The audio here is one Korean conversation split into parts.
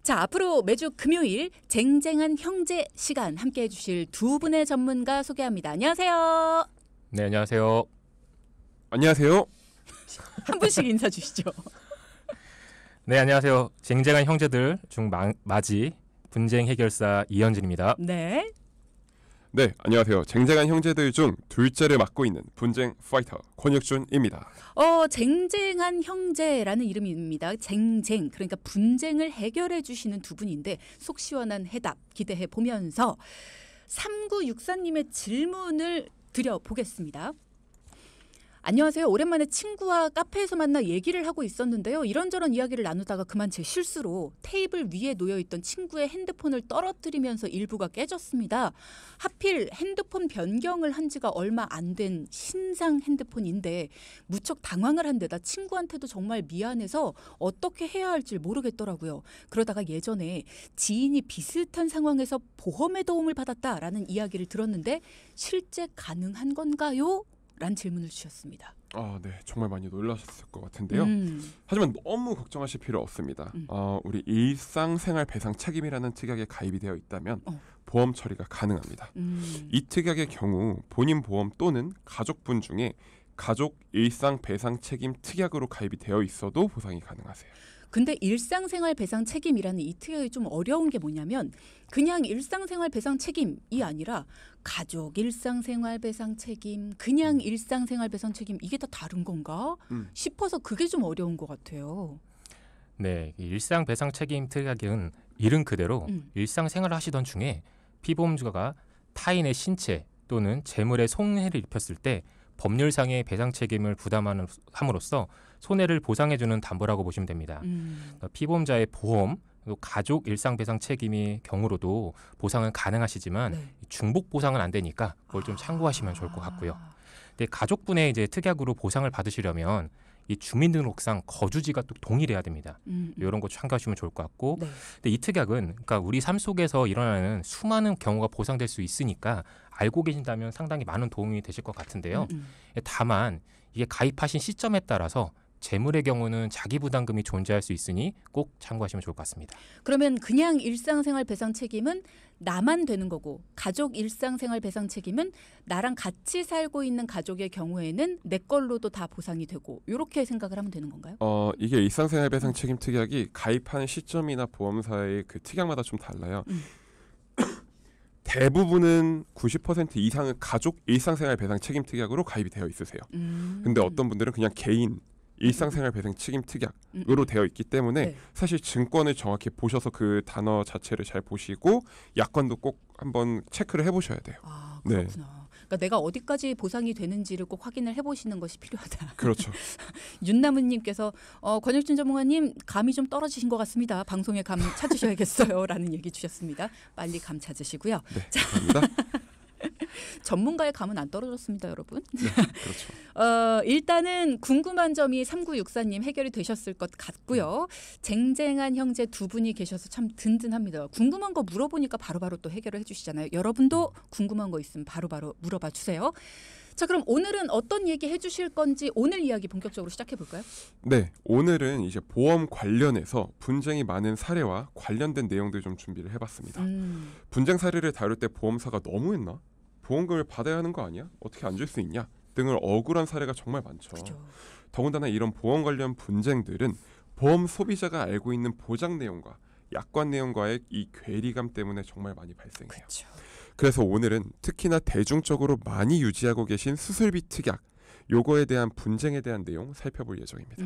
자, 앞으로 매주 금요일 쟁쟁한 형제 시간 함께해 주실 두 분의 전문가 소개합니다. 안녕하세요. 네, 안녕하세요. 안녕하세요. 한 분씩 인사 주시죠. 네, 안녕하세요. 쟁쟁한 형제들 중 맞이 분쟁 해결사 이현진입니다. 네. 네, 안녕하세요. 쟁쟁한 형제들 중 둘째를 맡고 있는 분쟁 파이터 권혁준입니다. 쟁쟁한 형제라는 이름입니다. 쟁쟁, 그러니까 분쟁을 해결해 주시는 두 분인데 속 시원한 해답 기대해 보면서 3964님의 질문을 드려보겠습니다. 안녕하세요. 오랜만에 친구와 카페에서 만나 얘기를 하고 있었는데요. 이런저런 이야기를 나누다가 그만 제 실수로 테이블 위에 놓여있던 친구의 핸드폰을 떨어뜨리면서 일부가 깨졌습니다. 하필 핸드폰 변경을 한 지가 얼마 안 된 신상 핸드폰인데 무척 당황을 한 데다 친구한테도 정말 미안해서 어떻게 해야 할지 모르겠더라고요. 그러다가 예전에 지인이 비슷한 상황에서 보험의 도움을 받았다라는 이야기를 들었는데 실제 가능한 건가요? 란 질문을 주셨습니다. 네, 정말 많이 놀라셨을 것 같은데요. 하지만 너무 걱정하실 필요 없습니다. 우리 일상생활 배상 책임이라는 특약에 가입이 되어 있다면 보험 처리가 가능합니다. 이 특약의 경우 본인 보험 또는 가족분 중에 가족 일상 배상 책임 특약으로 가입이 되어 있어도 보상이 가능하세요. 근데 일상생활 배상 책임이라는 이 특약이 좀 어려운 게 뭐냐면 그냥 일상생활 배상 책임이 아니라 가족 일상생활 배상 책임, 그냥 일상생활 배상 책임 이게 다 다른 건가 싶어서 그게 좀 어려운 것 같아요. 네, 일상 배상 책임 특약은 이름 그대로 일상생활을 하시던 중에 피보험주가 타인의 신체 또는 재물에 손해를 입혔을 때 법률상의 배상 책임을 부담함으로써 손해를 보상해주는 담보라고 보시면 됩니다. 피보험자의 보험, 가족 일상 배상 책임의 경우로도 보상은 가능하시지만 네. 중복 보상은 안 되니까 그걸 좀 참고하시면 좋을 것 같고요. 근데 가족분의 이제 특약으로 보상을 받으시려면 이 주민등록상 거주지가 또 동일해야 됩니다. 이런 거 참고하시면 좋을 것 같고, 네. 근데 이 특약은 그러니까 우리 삶 속에서 일어나는 수많은 경우가 보상될 수 있으니까 알고 계신다면 상당히 많은 도움이 되실 것 같은데요. 다만 이게 가입하신 시점에 따라서 재물의 경우는 자기 부담금이 존재할 수 있으니 꼭 참고하시면 좋을 것 같습니다. 그러면 그냥 일상생활 배상 책임은 나만 되는 거고 가족 일상생활 배상 책임은 나랑 같이 살고 있는 가족의 경우에는 내 걸로도 다 보상이 되고 이렇게 생각을 하면 되는 건가요? 이게 일상생활 배상 책임 특약이 가입하는 시점이나 보험사의 그 특약마다 좀 달라요. 대부분은 90% 이상은 가족 일상생활 배상 책임 특약으로 가입이 되어 있으세요. 근데 어떤 분들은 그냥 개인 일상생활 배상 책임 특약으로 되어 있기 때문에 네. 사실 증권을 정확히 보셔서 그 단어 자체를 잘 보시고 약관도 꼭 한번 체크를 해보셔야 돼요. 아, 네. 그렇구나. 그러니까 내가 어디까지 보상이 되는지를 꼭 확인을 해보시는 것이 필요하다. 그렇죠. 윤나무님께서 권혁준 전문가님 감이 좀 떨어지신 것 같습니다. 방송에 감 찾으셔야겠어요. 라는 얘기 주셨습니다. 빨리 감 찾으시고요. 네, 감사합니다. 전문가의 감은 안 떨어졌습니다, 여러분. 네, 그렇죠. 일단은 궁금한 점이 3964님 해결이 되셨을 것 같고요. 쟁쟁한 형제 두 분이 계셔서 참 든든합니다. 궁금한 거 물어보니까 바로바로 또 해결을 해주시잖아요. 여러분도 궁금한 거 있으면 바로바로 물어봐 주세요. 자, 그럼 오늘은 어떤 얘기 해주실 건지 오늘 이야기 본격적으로 시작해 볼까요? 네, 오늘은 이제 보험 관련해서 분쟁이 많은 사례와 관련된 내용들 좀 준비를 해봤습니다. 분쟁 사례를 다룰 때 보험사가 너무했나? 보험금을 받아야 하는 거 아니야? 어떻게 안 줄 수 있냐? 등을 억울한 사례가 정말 많죠. 그렇죠. 더군다나 이런 보험 관련 분쟁들은 보험 소비자가 알고 있는 보장 내용과 약관 내용과의 이 괴리감 때문에 정말 많이 발생해요. 그렇죠. 그래서 오늘은 특히나 대중적으로 많이 유지하고 계신 수술비 특약, 요거에 대한 분쟁에 대한 내용 살펴볼 예정입니다.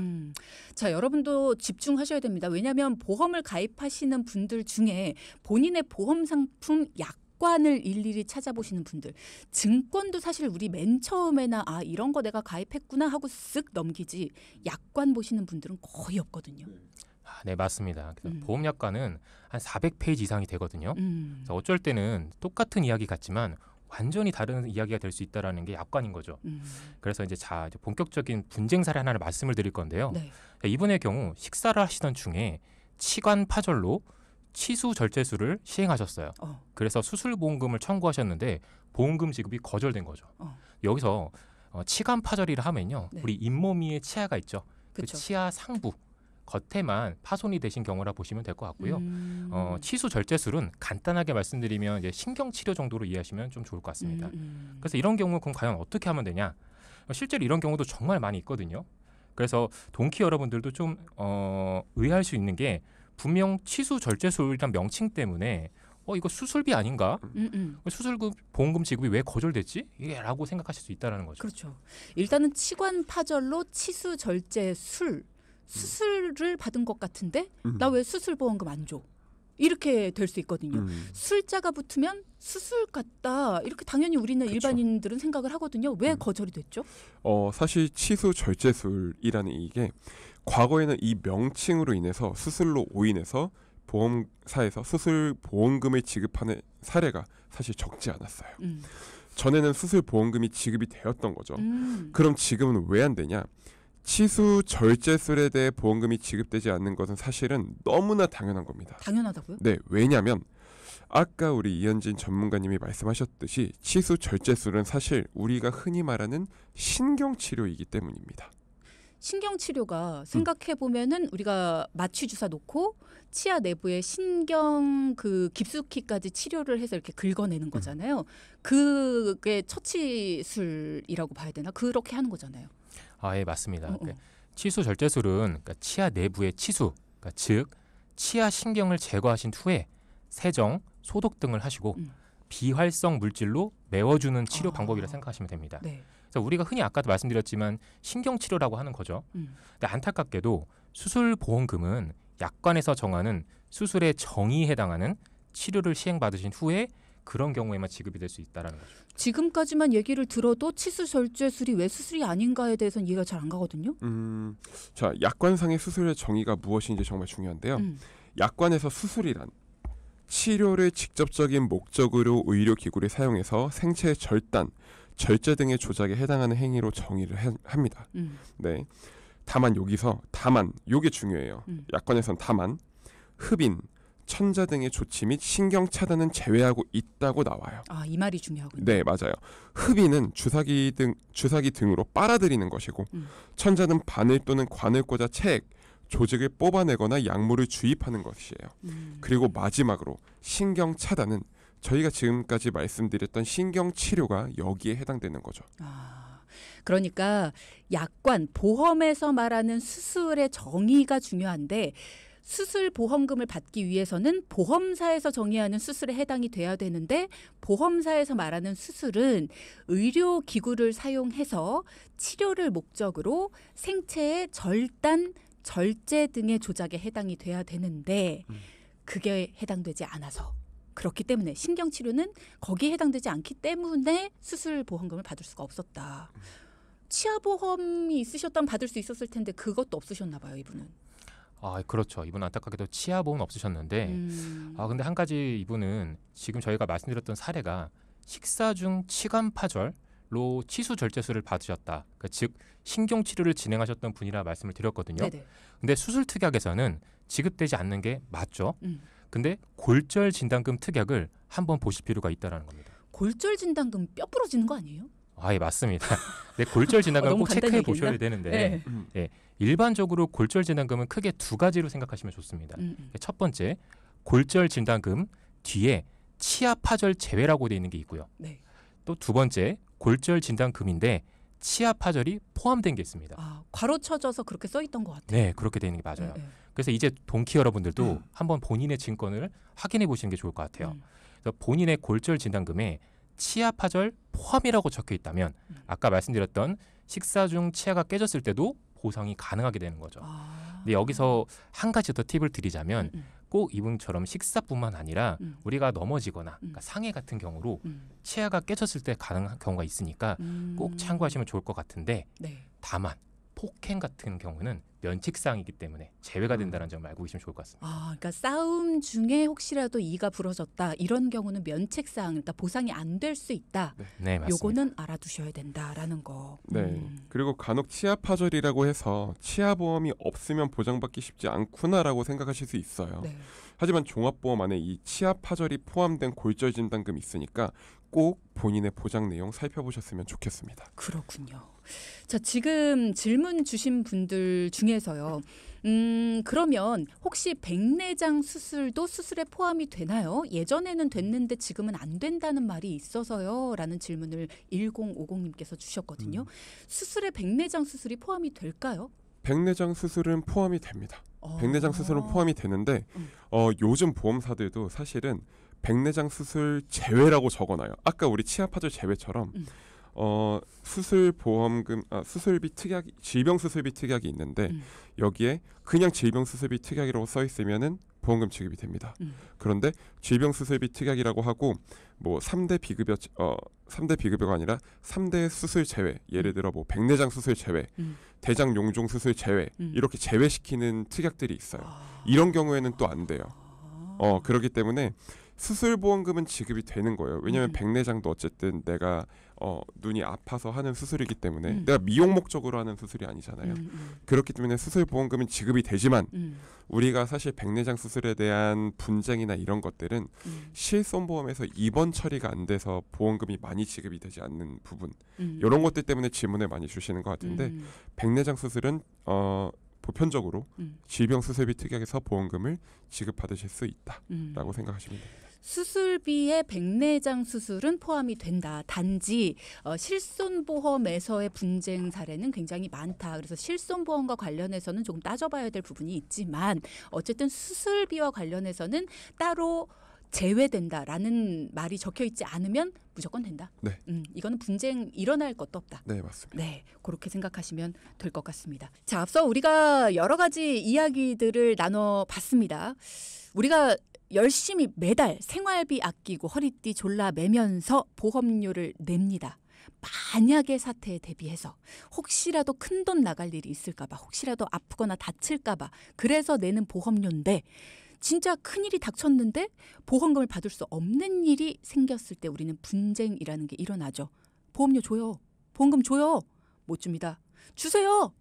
자, 여러분도 집중하셔야 됩니다. 왜냐하면 보험을 가입하시는 분들 중에 본인의 보험 상품 약관을 일일이 찾아보시는 분들, 증권도 사실 우리 맨 처음에나 이런 거 내가 가입했구나 하고 쓱 넘기지 약관 보시는 분들은 거의 없거든요. 네, 맞습니다. 보험 약관은 한 400페이지 이상이 되거든요. 그래서 어쩔 때는 똑같은 이야기 같지만 완전히 다른 이야기가 될 수 있다는 게 약관인 거죠. 그래서 이제 본격적인 분쟁 사례 하나를 말씀을 드릴 건데요. 네. 이분의 경우 식사를 하시던 중에 치관 파절로 치수 절제술을 시행하셨어요. 그래서 수술보험금을 청구하셨는데 보험금 지급이 거절된 거죠. 여기서 치관 파절이라 하면요. 네. 우리 잇몸 위에 치아가 있죠. 그 그쵸. 치아 상부 겉에만 파손이 되신 경우라 보시면 될 것 같고요. 치수 절제술은 간단하게 말씀드리면 이제 신경 치료 정도로 이해하시면 좀 좋을 것 같습니다. 그래서 이런 경우 그럼 과연 어떻게 하면 되냐? 실제로 이런 경우도 정말 많이 있거든요. 그래서 동키 여러분들도 좀 의아할 수 있는 게 분명 치수 절제술이란 명칭 때문에 이거 수술비 아닌가? 수술금 보험금 지급이 왜 거절됐지? 이게 라고 생각하실 수 있다는 거죠. 그렇죠. 일단은 치관 파절로 치수 절제 수술을 받은 것 같은데 나 왜 수술 보험금 안 줘? 이렇게 될 수 있거든요. 술자가 붙으면 수술 같다. 이렇게 당연히 우리는 그쵸. 일반인들은 생각을 하거든요. 왜 거절이 됐죠? 사실 치수 절제술이라는 이게 과거에는 이 명칭으로 인해서 수술로 오인해서 보험사에서 수술 보험금을 지급하는 사례가 사실 적지 않았어요. 전에는 수술 보험금이 지급이 되었던 거죠. 그럼 지금은 왜 안 되냐? 치수 절제술에 대해 보험금이 지급되지 않는 것은 사실은 너무나 당연한 겁니다. 당연하다고요? 네, 왜냐하면 아까 우리 이현진 전문가님이 말씀하셨듯이 치수 절제술은 사실 우리가 흔히 말하는 신경치료이기 때문입니다. 신경치료가 생각해보면은 우리가 마취 주사 놓고 치아 내부에 신경 깊숙이까지 치료를 해서 이렇게 긁어내는 거잖아요. 그게 처치술이라고 봐야 되나? 그렇게 하는 거잖아요. 예, 맞습니다. 치수 절제술은 그러니까 치아 내부의 치수, 그러니까 즉 치아 신경을 제거하신 후에 세정, 소독 등을 하시고 비활성 물질로 메워주는 치료 방법이라 생각하시면 됩니다. 네. 그래서 우리가 흔히 아까도 말씀드렸지만 신경치료라고 하는 거죠. 근데 안타깝게도 수술 보험금은 약관에서 정하는 수술의 정의에 해당하는 치료를 시행받으신 후에 그런 경우에만 지급이 될 수 있다는 거죠. 지금까지만 얘기를 들어도 치수 절제술이 왜 수술이 아닌가에 대해서는 이해가 잘 안 가거든요. 자, 약관상의 수술의 정의가 무엇인지 정말 중요한데요. 약관에서 수술이란 치료를 직접적인 목적으로 의료기구를 사용해서 생체의 절단, 절제 등의 조작에 해당하는 행위로 정의를 합니다. 네. 다만 여기서 요게 중요해요. 약관에선 다만 흡인, 천자 등의 조치 및 신경 차단은 제외하고 있다고 나와요. 이 말이 중요하군요. 네, 맞아요. 흡인은 주사기 등으로 빨아들이는 것이고 천자는 바늘 또는 관을 꽂아 조직을 뽑아내거나 약물을 주입하는 것이에요. 그리고 마지막으로 신경 차단은 저희가 지금까지 말씀드렸던 신경 치료가 여기에 해당되는 거죠. 그러니까 약관, 보험에서 말하는 수술의 정의가 중요한데 수술 보험금을 받기 위해서는 보험사에서 정의하는 수술에 해당이 돼야 되는데 보험사에서 말하는 수술은 의료기구를 사용해서 치료를 목적으로 생체의 절단, 절제 등의 조작에 해당이 돼야 되는데 그게 해당되지 않아서 그렇기 때문에 신경치료는 거기에 해당되지 않기 때문에 수술 보험금을 받을 수가 없었다. 치아보험이 있으셨다면 받을 수 있었을 텐데 그것도 없으셨나 봐요, 이분은. 그렇죠. 이분 안타깝게도 치아보험은 없으셨는데 근데 한 가지 이분은 지금 저희가 말씀드렸던 사례가 식사 중 치관 파절로 치수 절제술을 받으셨다. 그러니까 즉 신경치료를 진행하셨던 분이라 말씀을 드렸거든요. 네네. 근데 수술 특약에서는 지급되지 않는 게 맞죠. 근데 골절 진단금 특약을 한번 보실 필요가 있다는 겁니다. 골절 진단금 뼈 부러지는 거 아니에요? 예, 맞습니다. 네, 골절 진단금 꼭 체크해 보셔야 되는데 일반적으로 골절 진단금은 크게 두 가지로 생각하시면 좋습니다. 첫 번째, 골절 진단금 뒤에 치아 파절 제외라고 되어 있는 게 있고요. 네. 또 두 번째, 골절 진단금인데 치아 파절이 포함된 게 있습니다. 괄호 쳐져서 그렇게 써 있던 것 같아요. 네, 그렇게 되어 있는 게 맞아요. 그래서 이제 동키 여러분들도 한번 본인의 증권을 확인해 보시는 게 좋을 것 같아요. 그래서 본인의 골절 진단금에 치아 파절 포함이라고 적혀 있다면 아까 말씀드렸던 식사 중 치아가 깨졌을 때도 보상이 가능하게 되는 거죠. 근데 여기서 한 가지 더 팁을 드리자면 꼭 이분처럼 식사뿐만 아니라 우리가 넘어지거나 그러니까 상해 같은 경우로 치아가 깨졌을 때 가능한 경우가 있으니까 꼭 참고하시면 좋을 것 같은데 다만 폭행 같은 경우는 면책사항이기 때문에 제외가 된다는 점을 알고 계시면 좋을 것 같습니다. 그러니까 싸움 중에 혹시라도 이가 부러졌다 이런 경우는 면책사항, 그러니까 보상이 안 될 수 있다. 네, 맞습니다. 요거는 알아두셔야 된다라는 거. 네. 그리고 간혹 치아 파절이라고 해서 치아 보험이 없으면 보장받기 쉽지 않구나라고 생각하실 수 있어요. 하지만 종합보험 안에 이 치아 파절이 포함된 골절 진단금이 있으니까 꼭 본인의 보장 내용 살펴보셨으면 좋겠습니다. 그렇군요. 자, 지금 질문 주신 분들 중에서요. 그러면 혹시 백내장 수술도 수술에 포함이 되나요? 예전에는 됐는데 지금은 안 된다는 말이 있어서요. 라는 질문을 1050님께서 주셨거든요. 수술에 백내장 수술이 포함이 될까요? 백내장 수술은 포함이 됩니다. 백내장 수술은 포함이 되는데 요즘 보험사들도 사실은 백내장 수술 제외라고 적어놔요. 아까 우리 치아 파절 제외처럼 수술 보험금, 수술비 특약이, 질병 수술비 특약이 있는데 여기에 그냥 질병 수술비 특약이라고 써 있으면은 보험금 지급이 됩니다. 그런데 질병 수술비 특약이라고 하고 뭐 3대 비급여가 아니라 3대 수술 제외, 예를 들어 뭐 백내장 수술 제외, 대장 용종 수술 제외 이렇게 제외시키는 특약들이 있어요. 이런 경우에는 또 안 돼요. 그렇기 때문에 수술 보험금은 지급이 되는 거예요. 왜냐하면 백내장도 어쨌든 내가 눈이 아파서 하는 수술이기 때문에 내가 미용 목적으로 하는 수술이 아니잖아요. 그렇기 때문에 수술 보험금은 지급이 되지만 우리가 사실 백내장 수술에 대한 분쟁이나 이런 것들은 실손보험에서 입원 처리가 안 돼서 보험금이 많이 지급이 되지 않는 부분 이런 것들 때문에 질문을 많이 주시는 것 같은데 백내장 수술은 보편적으로 질병 수술비 특약에서 보험금을 지급받으실 수 있다라고 생각하시면 됩니다. 수술비에 백내장 수술은 포함이 된다. 단지 실손보험에서의 분쟁 사례는 굉장히 많다. 그래서 실손보험과 관련해서는 조금 따져봐야 될 부분이 있지만 어쨌든 수술비와 관련해서는 따로 제외된다라는 말이 적혀 있지 않으면 무조건 된다. 네. 이거는 분쟁 일어날 것도 없다. 네, 맞습니다. 네, 그렇게 생각하시면 될 것 같습니다. 자, 앞서 우리가 여러 가지 이야기들을 나눠봤습니다. 우리가 열심히 매달 생활비 아끼고 허리띠 졸라 매면서 보험료를 냅니다. 만약의 사태에 대비해서 혹시라도 큰돈 나갈 일이 있을까 봐, 혹시라도 아프거나 다칠까 봐 그래서 내는 보험료인데 진짜 큰일이 닥쳤는데 보험금을 받을 수 없는 일이 생겼을 때 우리는 분쟁이라는 게 일어나죠. 보험료 줘요. 보험금 줘요. 못 줍니다. 주세요.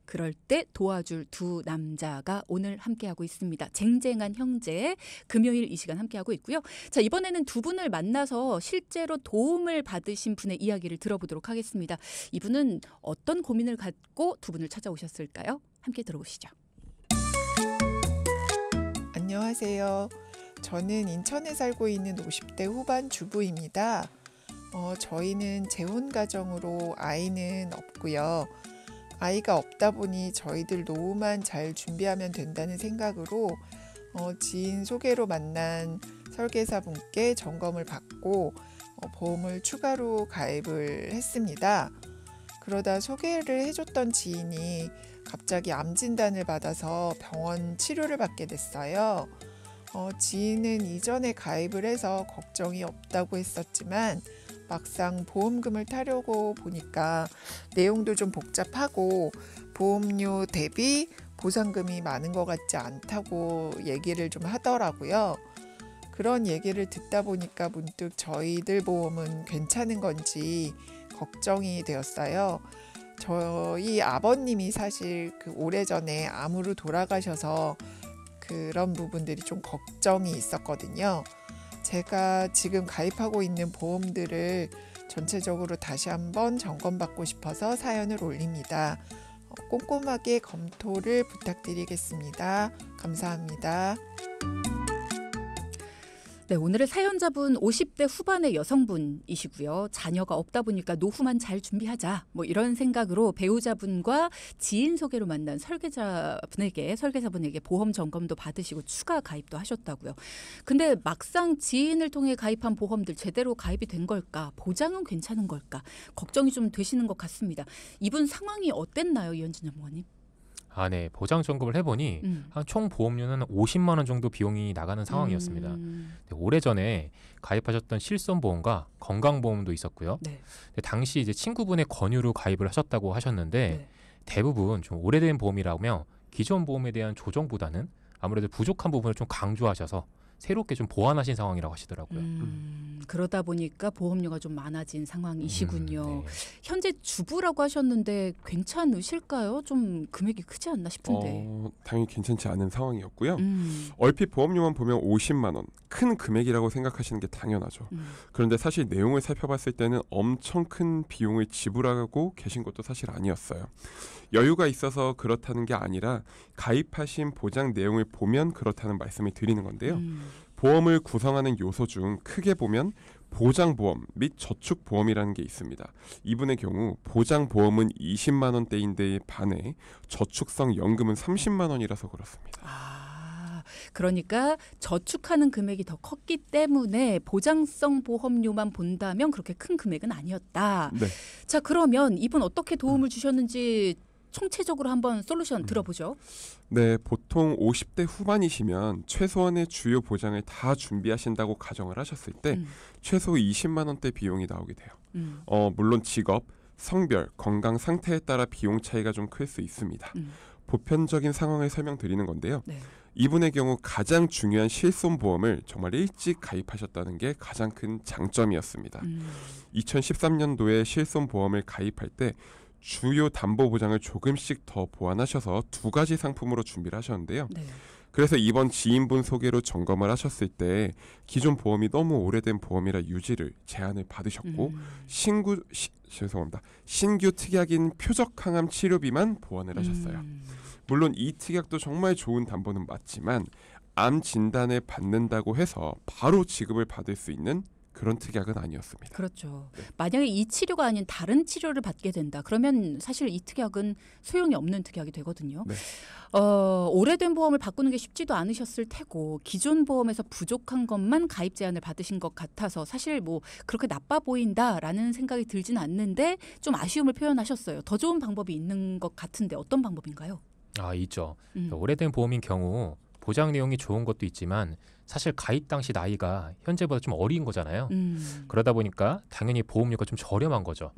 그럴 때 도와줄 두 남자가 오늘 함께하고 있습니다. 쟁쟁한 형제, 금요일 이 시간 함께하고 있고요. 자, 이번에는 두 분을 만나서 실제로 도움을 받으신 분의 이야기를 들어보도록 하겠습니다. 이분은 어떤 고민을 갖고 두 분을 찾아오셨을까요? 함께 들어보시죠. 안녕하세요. 저는 인천에 살고 있는 50대 후반 주부입니다. 저희는 재혼 가정으로 아이는 없고요. 아이가 없다 보니 저희들 노후만 잘 준비하면 된다는 생각으로 지인 소개로 만난 설계사분께 점검을 받고 보험을 추가로 가입을 했습니다. 그러다 소개를 해줬던 지인이 갑자기 암 진단을 받아서 병원 치료를 받게 됐어요. 지인은 이전에 가입을 해서 걱정이 없다고 했었지만 막상 보험금을 타려고 보니까 내용도 좀 복잡하고 보험료 대비 보상금이 많은 것 같지 않다고 얘기를 좀 하더라고요. 그런 얘기를 듣다 보니까 문득 저희들 보험은 괜찮은 건지 걱정이 되었어요. 저희 아버님이 사실 오래전에 암으로 돌아가셔서 그런 부분들이 좀 걱정이 있었거든요. 제가 지금 가입하고 있는 보험들을 전체적으로 다시 한번 점검받고 싶어서 사연을 올립니다. 꼼꼼하게 검토를 부탁드리겠습니다. 감사합니다. 네, 오늘의 사연자분 50대 후반의 여성분이시고요. 자녀가 없다 보니까 노후만 잘 준비하자. 이런 생각으로 배우자분과 지인 소개로 만난 설계사분에게 보험 점검도 받으시고 추가 가입도 하셨다고요. 근데 막상 지인을 통해 가입한 보험들 제대로 가입이 된 걸까? 보장은 괜찮은 걸까? 걱정이 좀 되시는 것 같습니다. 이분 상황이 어땠나요, 이현진 전문가님? 네. 보장 점검을 해보니 총 보험료는 50만 원 정도 비용이 나가는 상황이었습니다. 오래전에 가입하셨던 실손보험과 건강보험도 있었고요. 네. 당시 이제 친구분의 권유로 가입을 하셨다고 하셨는데 네. 대부분 좀 오래된 보험이라며 기존 보험에 대한 조정보다는 아무래도 부족한 부분을 좀 강조하셔서 새롭게 좀 보완하신 상황이라고 하시더라고요. 그러다 보니까 보험료가 좀 많아진 상황이시군요. 네. 현재 주부라고 하셨는데 괜찮으실까요? 좀 금액이 크지 않나 싶은데. 당연히 괜찮지 않은 상황이었고요. 얼핏 보험료만 보면 50만 원, 큰 금액이라고 생각하시는 게 당연하죠. 그런데 사실 내용을 살펴봤을 때는 엄청 큰 비용을 지불하고 계신 것도 사실 아니었어요. 여유가 있어서 그렇다는 게 아니라 가입하신 보장 내용을 보면 그렇다는 말씀을 드리는 건데요. 보험을 구성하는 요소 중 크게 보면 보장보험 및 저축보험이라는 게 있습니다. 이분의 경우 보장보험은 20만 원대인데 반해 저축성 연금은 30만 원이라서 그렇습니다. 그러니까 저축하는 금액이 더 컸기 때문에 보장성 보험료만 본다면 그렇게 큰 금액은 아니었다. 네. 자, 그러면 이분 어떻게 도움을 주셨는지 총체적으로 한번 솔루션 들어보죠. 네, 보통 50대 후반이시면 최소한의 주요 보장을 다 준비하신다고 가정을 하셨을 때 최소 20만 원대 비용이 나오게 돼요. 물론 직업, 성별, 건강 상태에 따라 비용 차이가 좀 클 수 있습니다. 보편적인 상황을 설명드리는 건데요. 네. 이분의 경우 가장 중요한 실손보험을 정말 일찍 가입하셨다는 게 가장 큰 장점이었습니다. 2013년도에 실손보험을 가입할 때 주요 담보보장을 조금씩 더 보완하셔서 2가지 상품으로 준비를 하셨는데요. 네. 그래서 이번 지인분 소개로 점검을 하셨을 때 기존 보험이 너무 오래된 보험이라 유지를 제안을 받으셨고 신규 특약인 표적항암 치료비만 보완을 하셨어요. 물론 이 특약도 정말 좋은 담보는 맞지만 암 진단을 받는다고 해서 바로 지급을 받을 수 있는 그런 특약은 아니었습니다. 그렇죠. 네. 만약에 이 치료가 아닌 다른 치료를 받게 된다. 그러면 사실 이 특약은 소용이 없는 특약이 되거든요. 네. 오래된 보험을 바꾸는 게 쉽지도 않으셨을 테고 기존 보험에서 부족한 것만 가입 제한을 받으신 것 같아서 사실 뭐 그렇게 나빠 보인다라는 생각이 들진 않는데 좀 아쉬움을 표현하셨어요. 더 좋은 방법이 있는 것 같은데 어떤 방법인가요? 있죠. 오래된 보험인 경우 보장 내용이 좋은 것도 있지만 사실 가입 당시 나이가 현재보다 좀 어린 거잖아요. 그러다 보니까 당연히 보험료가 좀 저렴한 거죠.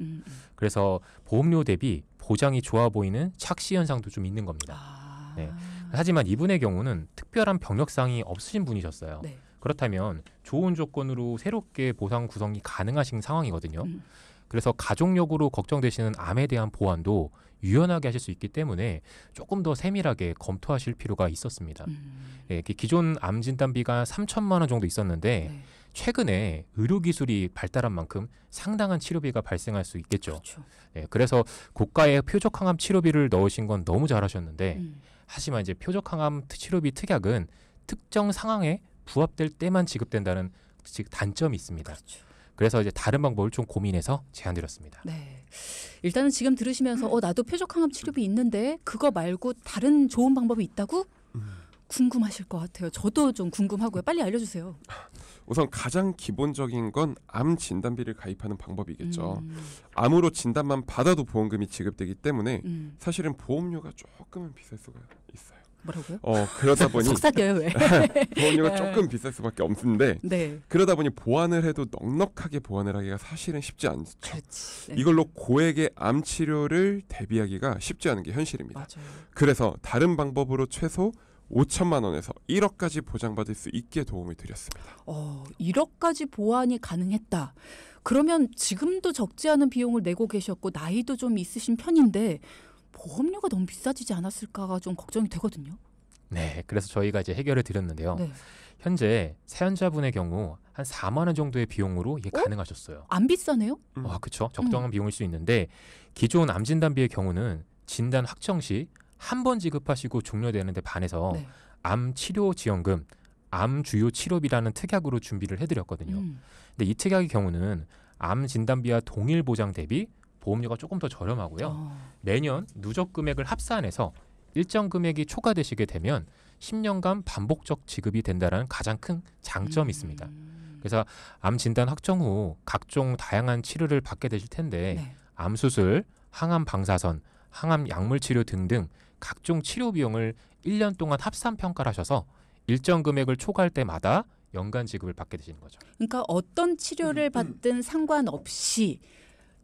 그래서 보험료 대비 보장이 좋아 보이는 착시 현상도 좀 있는 겁니다. 네. 하지만 이분의 경우는 특별한 병력사항이 없으신 분이셨어요. 네. 그렇다면 좋은 조건으로 새롭게 보상 구성이 가능하신 상황이거든요. 그래서 가족력으로 걱정되시는 암에 대한 보완도 유연하게 하실 수 있기 때문에 조금 더 세밀하게 검토하실 필요가 있었습니다. 네, 기존 암 진단비가 3천만 원 정도 있었는데 네. 최근에 의료기술이 발달한 만큼 상당한 치료비가 발생할 수 있겠죠. 그렇죠. 네, 그래서 고가의 표적항암 치료비를 넣으신 건 너무 잘하셨는데 하지만 이제 표적항암 치료비 특약은 특정 상황에 부합될 때만 지급된다는 단점이 있습니다. 그렇죠. 그래서 이제 다른 방법을 좀 고민해서 제안드렸습니다. 네. 일단은 지금 들으시면서 나도 표적항암 치료비 있는데 그거 말고 다른 좋은 방법이 있다고? 궁금하실 것 같아요. 저도 좀 궁금하고요. 빨리 알려주세요. 우선 가장 기본적인 건 암 진단비를 가입하는 방법이겠죠. 암으로 진단만 받아도 보험금이 지급되기 때문에 사실은 보험료가 조금은 비쌀 수가 있어요. 뭐라고요? 그러다 보니 속삭여요 왜? 보험료가 조금 비쌀 수밖에 없는데 네. 그러다 보니 보완을 해도 넉넉하게 보완을 하기가 사실은 쉽지 않죠. 그렇지. 네. 이걸로 고액의 암 치료를 대비하기가 쉽지 않은 게 현실입니다. 맞아요. 그래서 다른 방법으로 최소 5천만 원에서 1억까지 보장받을 수 있게 도움을 드렸습니다. 1억까지 보완이 가능했다. 그러면 지금도 적지 않은 비용을 내고 계셨고 나이도 좀 있으신 편인데 보험료가 너무 비싸지지 않았을까가 좀 걱정이 되거든요. 네, 그래서 저희가 이제 해결을 드렸는데요. 네. 현재 사연자분의 경우 한 4만 원 정도의 비용으로 이게 가능하셨어요. 안 비싸네요? 그렇죠. 적당한 비용일 수 있는데 기존 암 진단비의 경우는 진단 확정 시 한 번 지급하시고 종료되는 데 반해서 네. 암 치료 지원금, 암 주요 치료비라는 특약으로 준비를 해드렸거든요. 근데 이 특약의 경우는 암 진단비와 동일 보장 대비 보험료가 조금 더 저렴하고요. 매년 누적 금액을 합산해서 일정 금액이 초과되시게 되면 10년간 반복적 지급이 된다는 가장 큰 장점이 있습니다. 그래서 암 진단 확정 후 각종 다양한 치료를 받게 되실 텐데 네. 암 수술, 항암 방사선, 항암 약물 치료 등등 각종 치료 비용을 1년 동안 합산 평가를 하셔서 일정 금액을 초과할 때마다 연간 지급을 받게 되시는 거죠. 그러니까 어떤 치료를 받든 상관없이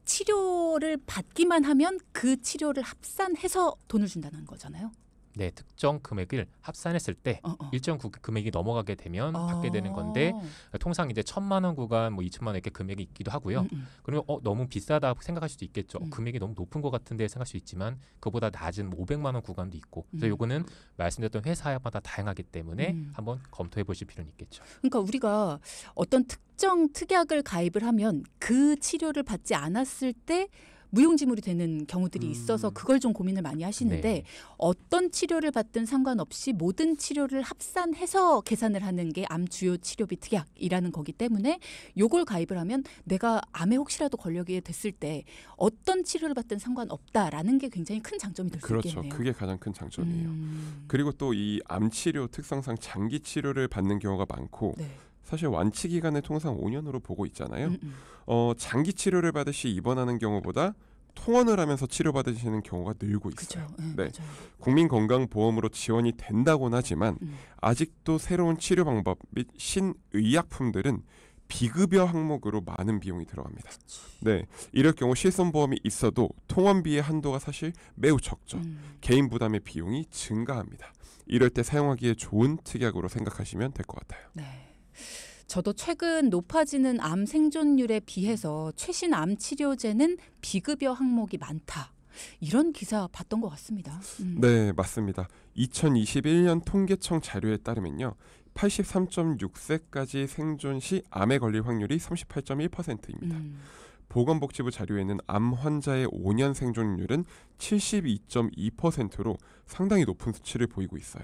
치료를 받기만 하면 그 치료를 합산해서 돈을 준다는 거잖아요. 네, 특정 금액을 합산했을 때 일정 금액이 넘어가게 되면 받게 되는 건데 통상 이제 1,000만 원 구간, 뭐 2,000만 원 이렇게 금액이 있기도 하고요. 그러면 너무 비싸다 생각할 수도 있겠죠. 금액이 너무 높은 것 같은데 생각할 수 있지만 그보다 낮은 500만 원 구간도 있고. 그래서 요거는 말씀드렸던 회사마다 다양하기 때문에 한번 검토해 보실 필요는 있겠죠. 그러니까 우리가 어떤 특정 특약을 가입을 하면 그 치료를 받지 않았을 때 무용지물이 되는 경우들이 있어서 그걸 좀 고민을 많이 하시는데 네. 어떤 치료를 받든 상관없이 모든 치료를 합산해서 계산을 하는 게 암 주요 치료비 특약이라는 거기 때문에 요걸 가입을 하면 내가 암에 혹시라도 걸려게 됐을 때 어떤 치료를 받든 상관없다라는 게 굉장히 큰 장점이 될 수 그렇죠. 있겠네요. 그게 가장 큰 장점이에요. 그리고 또 이 암 치료 특성상 장기 치료를 받는 경우가 많고 네. 사실 완치 기간을 통상 5년으로 보고 있잖아요. 장기 치료를 받으시 입원하는 경우보다 통원을 하면서 치료받으시는 경우가 늘고 있어요. 그렇죠. 네. 국민건강보험으로 지원이 된다고는 하지만 아직도 새로운 치료 방법 및 신의약품들은 비급여 항목으로 많은 비용이 들어갑니다. 네, 이럴 경우 실손보험이 있어도 통원비의 한도가 사실 매우 적죠. 개인 부담의 비용이 증가합니다. 이럴 때 사용하기에 좋은 특약으로 생각하시면 될 것 같아요. 네. 저도 최근 높아지는 암 생존율에 비해서 최신 암 치료제는 비급여 항목이 많다. 이런 기사 봤던 것 같습니다. 네, 맞습니다. 2021년 통계청 자료에 따르면요. 83.6세까지 생존 시 암에 걸릴 확률이 38.1%입니다. 보건복지부 자료에는 암 환자의 5년 생존율은 72.2%로 상당히 높은 수치를 보이고 있어요.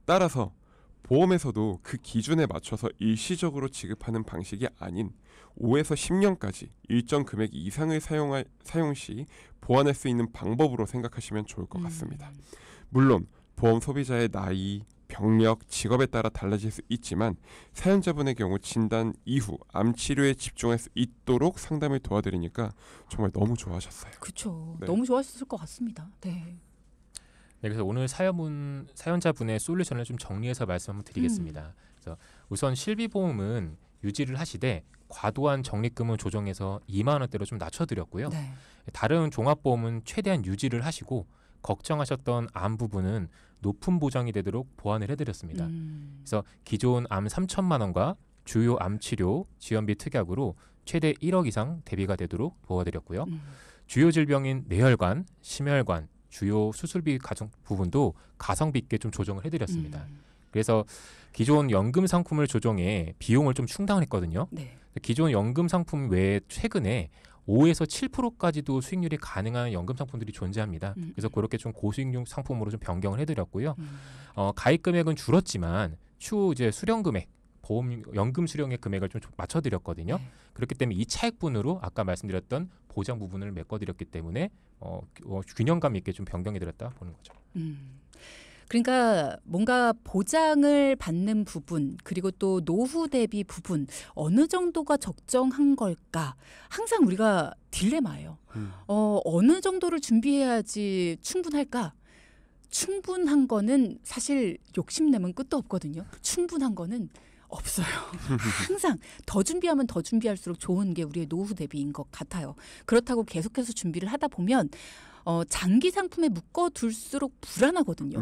따라서 보험에서도 그 기준에 맞춰서 일시적으로 지급하는 방식이 아닌 5에서 10년까지 일정 금액 이상을 사용 시 보완할 수 있는 방법으로 생각하시면 좋을 것 같습니다. 물론 보험 소비자의 나이, 병력, 직업에 따라 달라질 수 있지만 사연자분의 경우 진단 이후 암 치료에 집중할 수 있도록 상담을 도와드리니까 정말 너무 좋아하셨어요. 그렇죠. 네. 너무 좋아하셨을 것 같습니다. 네. 네, 그래서 오늘 사연자분의 솔루션을 좀 정리해서 말씀 한번 드리겠습니다. 그래서 우선 실비보험은 유지를 하시되 과도한 적립금을 조정해서 2만 원대로 좀 낮춰드렸고요. 네. 다른 종합보험은 최대한 유지를 하시고 걱정하셨던 암 부분은 높은 보장이 되도록 보완을 해드렸습니다. 그래서 기존 암 3천만 원과 주요 암 치료 지원비 특약으로 최대 1억 이상 대비가 되도록 도와드렸고요. 주요 질병인 뇌혈관, 심혈관, 주요 수술비 가정 부분도 가성비 있게 좀 조정을 해드렸습니다. 그래서 기존 연금 상품을 조정해 비용을 좀 충당을 했거든요. 네. 기존 연금 상품 외에 최근에 5에서 7%까지도 수익률이 가능한 연금 상품들이 존재합니다. 그래서 그렇게 좀 고수익률 상품으로 좀 변경을 해드렸고요. 가입 금액은 줄었지만 추후 이제 수령 금액, 보험 연금 수령의 금액을 좀 맞춰드렸거든요. 네. 그렇기 때문에 이 차액분으로 아까 말씀드렸던 보장 부분을 메꿔드렸기 때문에 균형감 있게 좀 변경해드렸다 보는 거죠. 그러니까 뭔가 보장을 받는 부분 그리고 또 노후 대비 부분 어느 정도가 적정한 걸까 항상 우리가 딜레마예요. 어느 정도를 준비해야지 충분할까? 충분한 거는 사실 욕심내면 끝도 없거든요. 충분한 거는 없어요. 항상 더 준비하면 더 준비할수록 좋은 게 우리의 노후 대비인 것 같아요. 그렇다고 계속해서 준비를 하다 보면 장기 상품에 묶어둘수록 불안하거든요.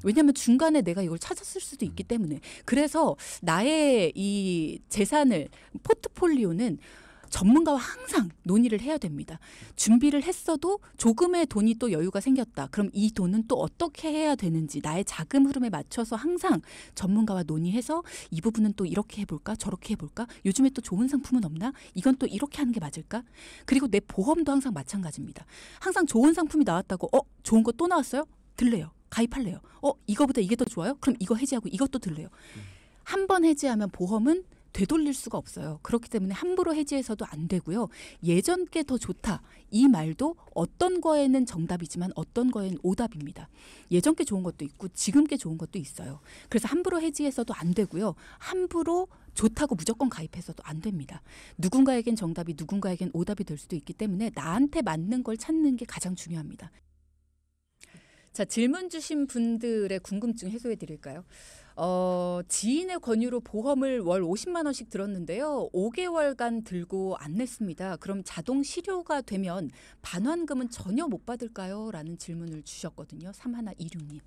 왜냐하면 중간에 내가 이걸 찾았을 수도 있기 때문에. 그래서 나의 이 재산을 포트폴리오는 전문가와 항상 논의를 해야 됩니다. 준비를 했어도 조금의 돈이 또 여유가 생겼다. 그럼 이 돈은 또 어떻게 해야 되는지 나의 자금 흐름에 맞춰서 항상 전문가와 논의해서 이 부분은 또 이렇게 해볼까 저렇게 해볼까 요즘에 또 좋은 상품은 없나 이건 또 이렇게 하는 게 맞을까 그리고 내 보험도 항상 마찬가지입니다. 항상 좋은 상품이 나왔다고 좋은 거 또 나왔어요? 들래요. 가입할래요. 이거보다 이게 더 좋아요? 그럼 이거 해지하고 이것도 들래요. 한 번 해지하면 보험은 되돌릴 수가 없어요. 그렇기 때문에 함부로 해지해서도 안 되고요. 예전 게 더 좋다. 이 말도 어떤 거에는 정답이지만 어떤 거에는 오답입니다. 예전 게 좋은 것도 있고 지금 게 좋은 것도 있어요. 그래서 함부로 해지해서도 안 되고요. 함부로 좋다고 무조건 가입해서도 안 됩니다. 누군가에겐 정답이 누군가에겐 오답이 될 수도 있기 때문에 나한테 맞는 걸 찾는 게 가장 중요합니다. 자, 질문 주신 분들의 궁금증 해소해 드릴까요? 지인의 권유로 보험을 월 50만 원씩 들었는데요. 5개월간 들고 안 냈습니다. 그럼 자동 실효가 되면 반환금은 전혀 못 받을까요? 라는 질문을 주셨거든요. 3126님.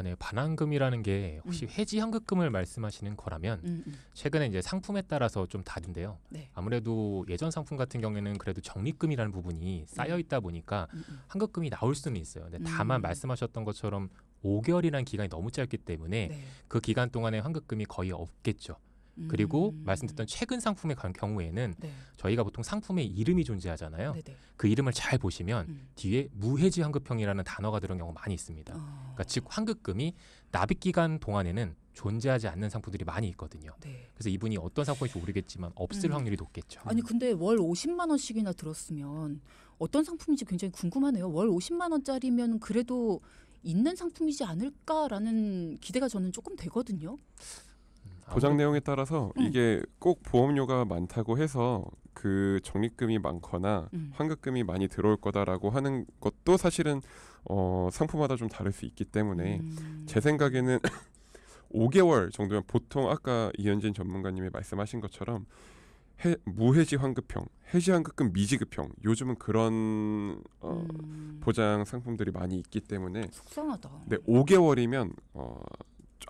네. 반환금이라는 게 혹시 해지 환급금을 말씀하시는 거라면 최근에 이제 상품에 따라서 좀 다른데요. 네. 아무래도 예전 상품 같은 경우에는 그래도 적립금이라는 부분이 쌓여 있다 보니까 환급금이 나올 수는 있어요. 근데 다만 말씀하셨던 것처럼 5개월이라는 기간이 너무 짧기 때문에 네. 그 기간 동안에 환급금이 거의 없겠죠. 그리고 말씀드렸던 최근 상품의 경우에는 네. 저희가 보통 상품에 이름이 존재하잖아요. 네네. 그 이름을 잘 보시면 뒤에 무해지 환급형이라는 단어가 들어간 경우가 많이 있습니다. 그러니까 즉 환급금이 납입 기간 동안에는 존재하지 않는 상품들이 많이 있거든요. 네. 그래서 이분이 어떤 상품인지 모르겠지만 없을 확률이 높겠죠. 아니 근데 월 50만 원씩이나 들었으면 어떤 상품인지 굉장히 궁금하네요. 월 50만 원짜리면 그래도 있는 상품이지 않을까라는 기대가 저는 조금 되거든요. 보장 내용에 따라서 이게 꼭 보험료가 많다고 해서 그 적립금이 많거나 환급금이 많이 들어올 거다라고 하는 것도 사실은 상품마다 좀 다를 수 있기 때문에 제 생각에는 5개월 정도면 보통 아까 이현진 전문가님이 말씀하신 것처럼 무해지 환급형, 해지 환급금 미지급형 요즘은 그런 보장 상품들이 많이 있기 때문에 속상하다. 네, 5개월이면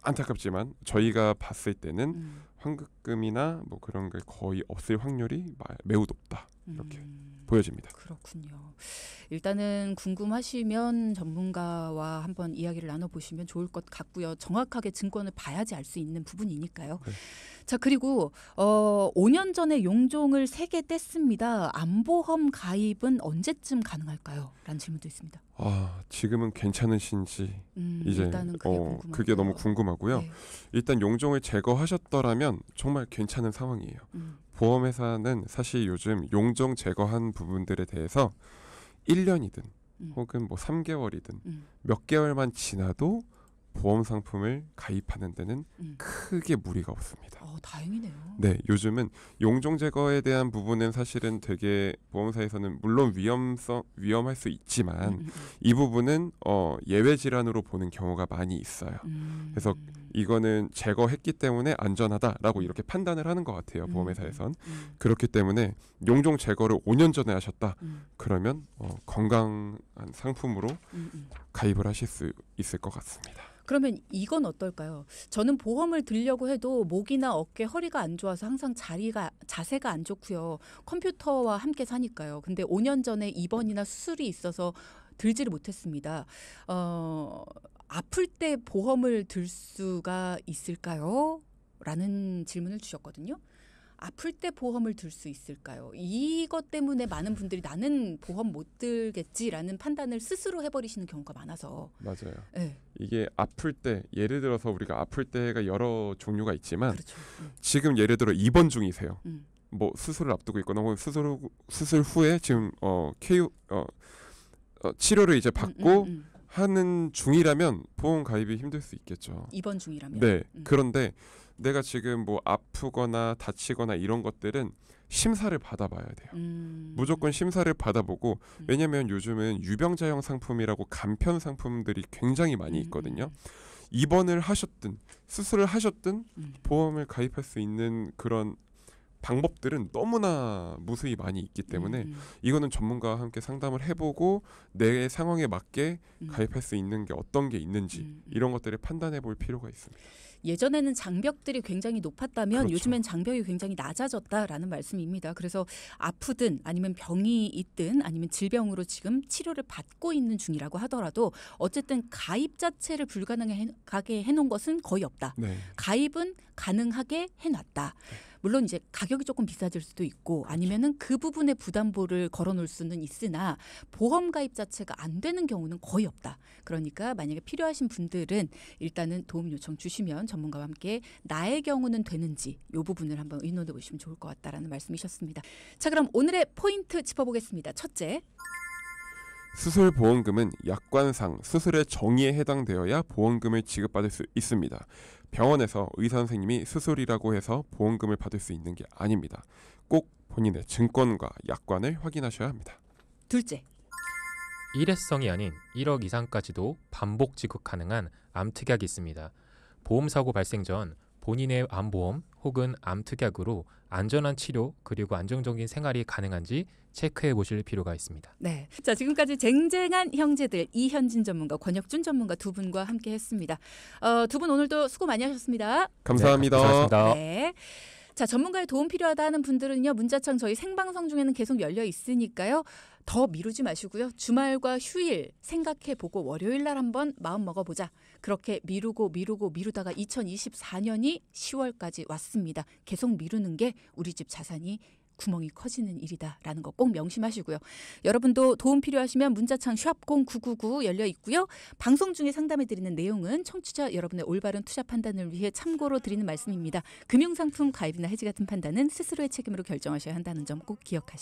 안타깝지만 저희가 봤을 때는 환급금이나 뭐 그런 게 거의 없을 확률이 매우 높다 이렇게 보여집니다. 그렇군요. 일단은 궁금하시면 전문가와 한번 이야기를 나눠보시면 좋을 것 같고요. 정확하게 증권을 봐야지 알 수 있는 부분이니까요. 네. 자 그리고 5년 전에 용종을 3개 뗐습니다. 암보험 가입은 언제쯤 가능할까요? 라는 질문도 있습니다. 지금은 괜찮으신지 이제 일단은 그게 너무 궁금하고요. 네. 일단 용종을 제거하셨더라면 정말 괜찮은 상황이에요. 보험회사는 사실 요즘 용종 제거한 부분들에 대해서 1년이든 혹은 뭐 3개월이든 몇 개월만 지나도 보험 상품을 가입하는 데는 크게 무리가 없습니다. 다행이네요. 네, 요즘은 용종 제거에 대한 부분은 사실은 되게 보험사에서는 물론 위험할 수 있지만 이 부분은 예외 질환으로 보는 경우가 많이 있어요. 그래서 이거는 제거했기 때문에 안전하다라고 이렇게 판단을 하는 것 같아요. 보험회사에선. 그렇기 때문에 용종 제거를 5년 전에 하셨다. 그러면 건강한 상품으로 가입을 하실 수 있을 것 같습니다. 그러면 이건 어떨까요? 저는 보험을 들려고 해도 목이나 어깨, 허리가 안 좋아서 항상 자세가 안 좋고요. 컴퓨터와 함께 사니까요. 근데 5년 전에 입원이나 수술이 있어서 들지를 못했습니다. 아플 때 보험을 들 수가 있을까요? 라는 질문을 주셨거든요. 아플 때 보험을 들 수 있을까요? 이것 때문에 많은 분들이 나는 보험 못 들겠지라는 판단을 스스로 해버리시는 경우가 많아서. 맞아요. 네. 이게 아플 때 예를 들어서 우리가 아플 때가 여러 종류가 있지만 그렇죠. 지금 예를 들어 입원 중이세요. 뭐 수술을 앞두고 있거나 혹은 수술 후에 지금 치료를 이제 받고 하는 중이라면 보험 가입이 힘들 수 있겠죠. 입원 중이라면. 네. 그런데 내가 지금 뭐 아프거나 다치거나 이런 것들은 심사를 받아봐야 돼요. 무조건 심사를 받아보고 왜냐하면 요즘은 유병자형 상품이라고 간편 상품들이 굉장히 많이 있거든요. 입원을 하셨든 수술을 하셨든 보험을 가입할 수 있는 그런 방법들은 너무나 무수히 많이 있기 때문에 이거는 전문가와 함께 상담을 해보고 내 상황에 맞게 가입할 수 있는 게 어떤 게 있는지 이런 것들을 판단해 볼 필요가 있습니다. 예전에는 장벽들이 굉장히 높았다면 그렇죠. 요즘엔 장벽이 굉장히 낮아졌다라는 말씀입니다. 그래서 아프든 아니면 병이 있든 아니면 질병으로 지금 치료를 받고 있는 중이라고 하더라도 어쨌든 가입 자체를 불가능하게 해놓은 것은 거의 없다. 네. 가입은 가능하게 해놨다. 물론 이제 가격이 조금 비싸질 수도 있고 아니면은 그 부분의 부담보를 걸어놓을 수는 있으나 보험 가입 자체가 안 되는 경우는 거의 없다. 그러니까 만약에 필요하신 분들은 일단은 도움 요청 주시면 전문가와 함께 나의 경우는 되는지 이 부분을 한번 의논해 보시면 좋을 것 같다라는 말씀이셨습니다. 자, 그럼 오늘의 포인트 짚어보겠습니다. 첫째. 수술보험금은 약관상 수술의 정의에 해당되어야 보험금을 지급받을 수 있습니다. 병원에서 의사 선생님이 수술이라고 해서 보험금을 받을 수 있는 게 아닙니다. 꼭 본인의 증권과 약관을 확인하셔야 합니다. 둘째. 일회성이 아닌 1억 이상까지도 반복 지급 가능한 암특약이 있습니다. 보험사고 발생 전 본인의 암보험 혹은 암특약으로 안전한 치료 그리고 안정적인 생활이 가능한지 체크해 보실 필요가 있습니다. 네, 자 지금까지 쟁쟁한 형제들 이현진 전문가, 권혁준 전문가 두 분과 함께했습니다. 두 분 오늘도 수고 많이 하셨습니다. 감사합니다. 네, 감사합니다. 네. 자, 전문가의 도움 필요하다 하는 분들은요. 문자창 저희 생방송 중에는 계속 열려 있으니까요. 더 미루지 마시고요. 주말과 휴일 생각해보고 월요일 날 한번 마음 먹어보자. 그렇게 미루다가 2024년이 10월까지 왔습니다. 계속 미루는 게 우리 집 자산이 구멍이 커지는 일이다라는 거 꼭 명심하시고요. 여러분도 도움 필요하시면 문자창 샵0999 열려 있고요. 방송 중에 상담해드리는 내용은 청취자 여러분의 올바른 투자 판단을 위해 참고로 드리는 말씀입니다. 금융상품 가입이나 해지 같은 판단은 스스로의 책임으로 결정하셔야 한다는 점 꼭 기억하시고요.